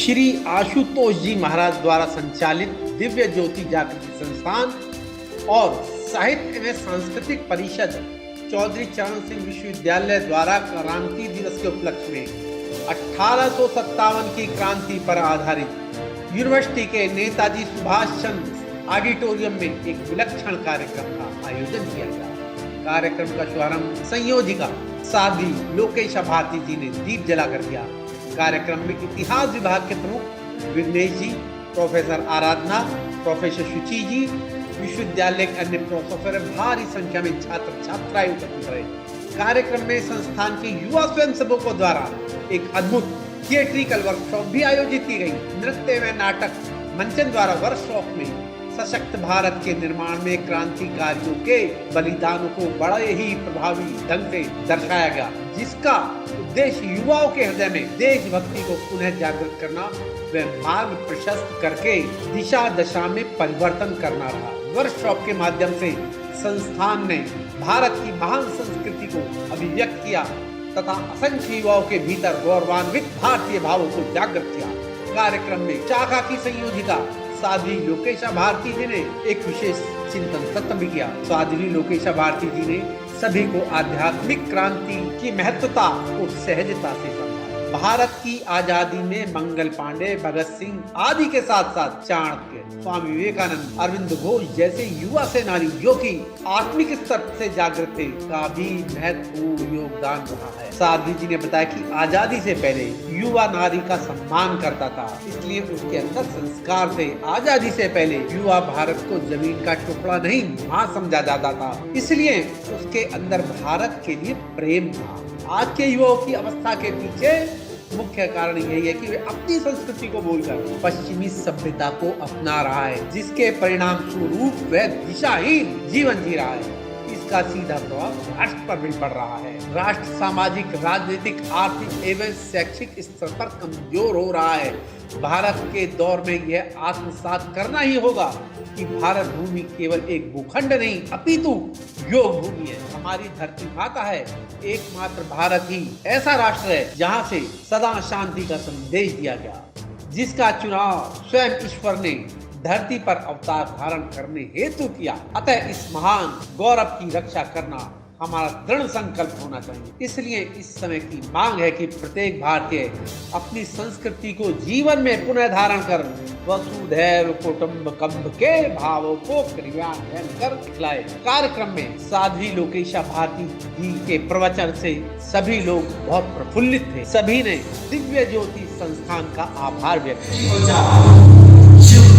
श्री आशुतोष जी महाराज द्वारा संचालित दिव्य ज्योति जागृति संस्थान और साहित्य एवं सांस्कृतिक परिषद चौधरी चरण सिंह विश्वविद्यालय द्वारा क्रांति दिवस के उपलक्ष्य में 1857 की क्रांति पर आधारित यूनिवर्सिटी के नेताजी सुभाष चंद्र ऑडिटोरियम में एक विलक्षण कार्यक्रम का आयोजन किया गया। कार्यक्रम का शुभारंभ संयोजिका साध्वी लोकेशा भारती जी ने दीप जलाकर किया। कार्यक्रम में इतिहास विभाग के प्रमुख विघ्नेश जी, प्रोफेसर आराधना, प्रोफेसर शुचि जी, विश्वविद्यालय के अन्य प्रोफेसर भारी संख्या में छात्र छात्राएं उपस्थित रहे। कार्यक्रम में संस्थान के युवा स्वयंसेवकों द्वारा एक अद्भुत थिएट्रिकल वर्कशॉप भी आयोजित की गई। नृत्य व नाटक मंचन द्वारा वर्कशॉप में सशक्त भारत के निर्माण में क्रांतिकारियों के बलिदानों को बड़े ही प्रभावी ढंग से दर्शाया गया, जिसका उद्देश्य युवाओं के हृदय में देशभक्ति को पुनः जागृत करना व मार्ग प्रशस्त करके दिशा दशा में परिवर्तन करना रहा। वर्कशॉप के माध्यम से संस्थान ने भारत की महान संस्कृति को अभिव्यक्त किया तथा असंख्य युवाओं के भीतर गौरवान्वित भारतीय भावों को जागृत किया। कार्यक्रम में शाखा की संयोजिका साध्वी लोकेशा भारती जी ने एक विशेष चिंतन सत्र भी किया। साध्वी लोकेशा भारती जी ने सभी को आध्यात्मिक क्रांति की महत्वता को सहजता से समझा। भारत की आजादी में मंगल पांडे, भगत सिंह आदि के साथ साथ चाणक्य, स्वामी विवेकानंद, अरविंद घोष जैसे युवा सेनानी जो कि आत्मिक स्तर से जागृत थे का भी महत्वपूर्ण योगदान रहा है। साध्वी जी ने बताया कि आजादी से पहले युवा नारी का सम्मान करता था, इसलिए उसके अंदर संस्कार थे। आजादी से पहले युवा भारत को जमीन का टुकड़ा नहीं मां समझा जाता था, इसलिए उसके अंदर भारत के लिए प्रेम था। आज के युवाओं की अवस्था के पीछे मुख्य कारण यही है कि वे अपनी संस्कृति को भूलकर पश्चिमी सभ्यता को अपना रहा है, जिसके परिणाम स्वरूप वह दिशाहीन जीवन जी रहा है। इसका सीधा प्रभाव राष्ट्र पर भी पड़ रहा है। राष्ट्र सामाजिक, राजनीतिक, आर्थिक एवं शैक्षिक स्तर पर कमजोर हो रहा है। भारत के दौर में यह आत्मसात करना ही होगा कि भारत भूमि केवल एक भूखंड नहीं अपितु योग भूमि है। हमारी धरती माता है। एकमात्र भारत ही ऐसा राष्ट्र है जहां से सदा शांति का संदेश दिया गया, जिसका चुनाव स्वयं ईश्वर ने धरती पर अवतार धारण करने हेतु किया। अतः इस महान गौरव की रक्षा करना हमारा दृढ़ संकल्प होना चाहिए। इसलिए इस समय की मांग है कि प्रत्येक भारतीय अपनी संस्कृति को जीवन में पुनः धारण कर वसुधैव कुटुंबकम के भावों को क्रियान्वयन कर दिखलाए। कार्यक्रम में साध्वी लोकेशा भारती जी के प्रवचन से सभी लोग बहुत प्रफुल्लित थे। सभी ने दिव्य ज्योति संस्थान का आभार व्यक्त किया।